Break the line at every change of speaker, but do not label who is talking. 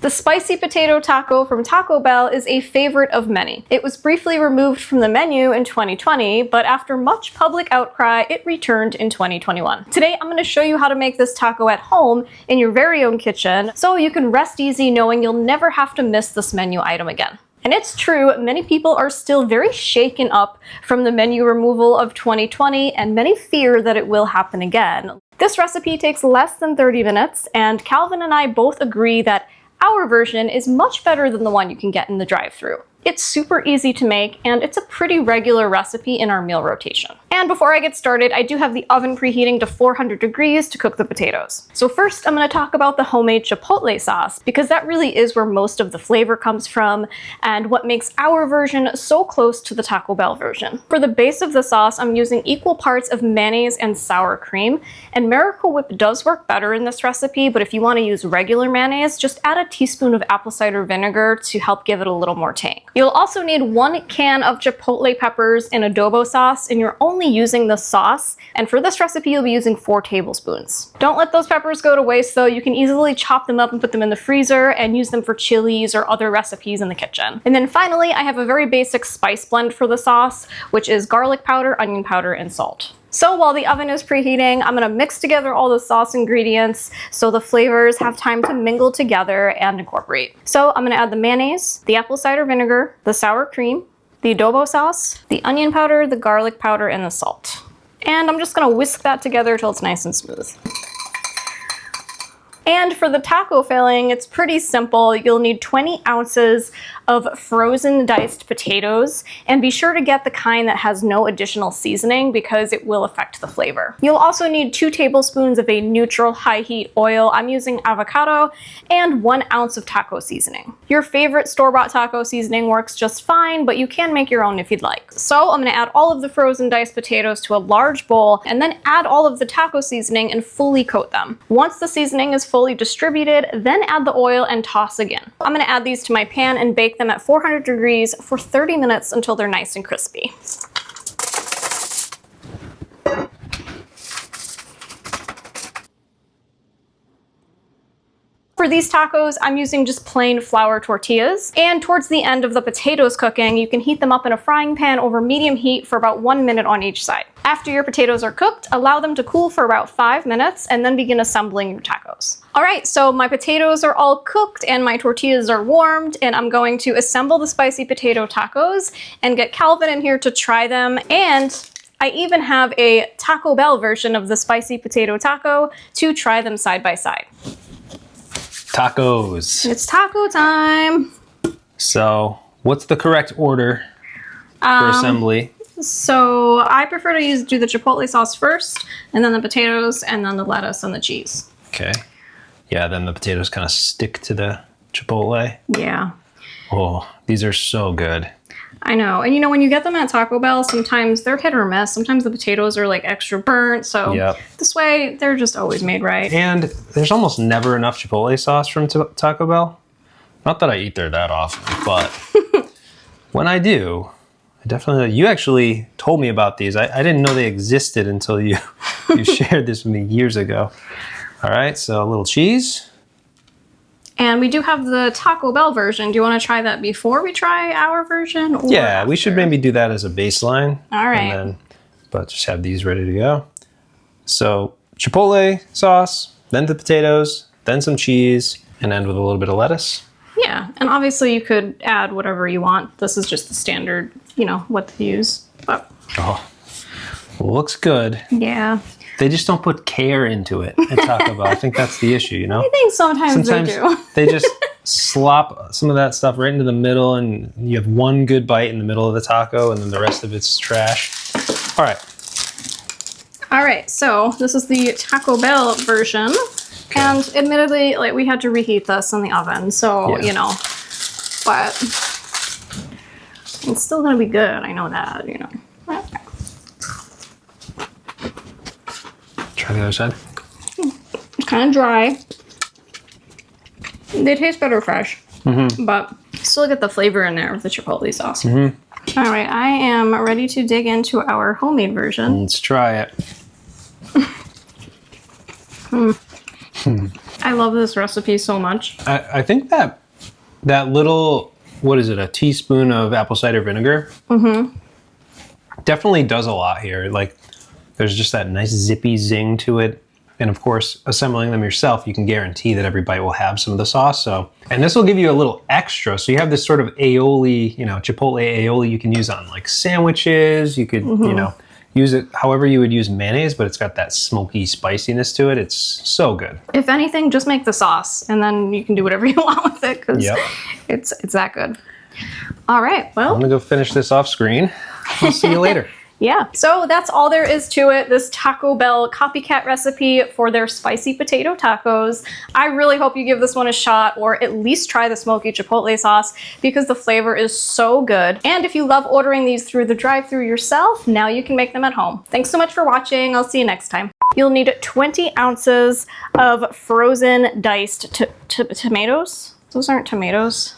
The spicy potato taco from Taco Bell is a favorite of many. It was briefly removed from the menu in 2020, but after much public outcry, it returned in 2021. Today, I'm going to show you how to make this taco at home in your very own kitchen, so you can rest easy knowing you'll never have to miss this menu item again. And it's true, many people are still very shaken up from the menu removal of 2020, and many fear that it will happen again. This recipe takes less than 30 minutes, and Calvin and I both agree that our version is much better than the one you can get in the drive-thru. It's super easy to make, and it's a pretty regular recipe in our meal rotation. And before I get started, I do have the oven preheating to 400 degrees to cook the potatoes. So first, I'm going to talk about the homemade chipotle sauce, because that really is where most of the flavor comes from, and what makes our version so close to the Taco Bell version. For the base of the sauce, I'm using equal parts of mayonnaise and sour cream, and Miracle Whip does work better in this recipe, but if you want to use regular mayonnaise, just add a teaspoon of apple cider vinegar to help give it a little more tang. You'll also need 1 can of chipotle peppers in adobo sauce, and you're only using the sauce. And for this recipe, you'll be using 4 tablespoons. Don't let those peppers go to waste though. You can easily chop them up and put them in the freezer and use them for chilies or other recipes in the kitchen. And then finally, I have a very basic spice blend for the sauce, which is garlic powder, onion powder, and salt. So while the oven is preheating, I'm going to mix together all the sauce ingredients so the flavors have time to mingle together and incorporate. So I'm going to add the mayonnaise, the apple cider vinegar, the sour cream, the adobo sauce, the onion powder, the garlic powder, and the salt. And I'm just going to whisk that together till it's nice and smooth. And for the taco filling, it's pretty simple. You'll need 20 ounces of frozen diced potatoes, and be sure to get the kind that has no additional seasoning because it will affect the flavor. You'll also need 2 tablespoons of a neutral high heat oil. I'm using avocado, and 1 ounce of taco seasoning. Your favorite store-bought taco seasoning works just fine, but you can make your own if you'd like. So I'm going to add all of the frozen diced potatoes to a large bowl, and then add all of the taco seasoning and fully coat them. Once the seasoning is fully distributed, then add the oil and toss again. I'm going to add these to my pan and bake them at 400 degrees for 30 minutes until they're nice and crispy. For these tacos, I'm using just plain flour tortillas. And towards the end of the potatoes cooking, you can heat them up in a frying pan over medium heat for about 1 minute on each side. After your potatoes are cooked, allow them to cool for about 5 minutes and then begin assembling your tacos. All right, so my potatoes are all cooked and my tortillas are warmed, and I'm going to assemble the spicy potato tacos and get Calvin in here to try them. And I even have a Taco Bell version of the spicy potato taco to try them side by side.
Tacos.
It's taco time.
So what's the correct order for assembly?
So I prefer to do the chipotle sauce first, and then the potatoes, and then the lettuce and the cheese.
Okay. Yeah, then the potatoes kind of stick to the chipotle.
Yeah.
Oh, these are so good.
I know. And you know, when you get them at Taco Bell, sometimes they're hit or miss. Sometimes the potatoes are like extra burnt. So This way, they're just always made right.
And there's almost never enough chipotle sauce from Taco Bell. Not that I eat there that often, but when I do, I definitely, you actually told me about these. I didn't know they existed until you shared this with me years ago. All right, so a little cheese.
And we do have the Taco Bell version. Do you want to try that before we try our version? Or
yeah,
after?
We should maybe do that as a baseline.
All right.
And then, but just have these ready to go. So chipotle sauce, then the potatoes, then some cheese, and end with a little bit of lettuce.
Yeah, and obviously you could add whatever you want. This is just the standard, you know, what to use. But
oh, looks good.
Yeah.
They just don't put care into it at Taco Bell. I think that's the issue, you know?
I think sometimes they do.
They just slop some of that stuff right into the middle, and you have one good bite in the middle of the taco, and then the rest of it's trash. All right.
All right, so this is the Taco Bell version. Okay. And admittedly, like, we had to reheat this in the oven, so, you know, but it's still gonna be good. I know that, you know.
Try the other side.
It's kind of dry. They taste better fresh, but still get the flavor in there with the chipotle sauce. All right, I am ready to dig into our homemade version.
Let's try it.
I love this recipe so much.
I think that little, what is it, a teaspoon of apple cider vinegar definitely does a lot here. Like, there's just that nice zippy zing to it. And of course, assembling them yourself, you can guarantee that every bite will have some of the sauce. So, and this will give you a little extra. So you have this sort of aioli, you know, chipotle aioli you can use on like sandwiches. You could, you know, use it however you would use mayonnaise, but it's got that smoky spiciness to it. It's so good.
If anything, just make the sauce and then you can do whatever you want with it because it's that good. All right, well.
I'm gonna go finish this off screen. I'll see you later.
Yeah, so that's all there is to it, this Taco Bell copycat recipe for their spicy potato tacos. I really hope you give this one a shot or at least try the smoky chipotle sauce because the flavor is so good. And if you love ordering these through the drive-thru yourself, now you can make them at home. Thanks so much for watching. I'll see you next time. You'll need 20 ounces of frozen diced tomatoes. Those aren't tomatoes.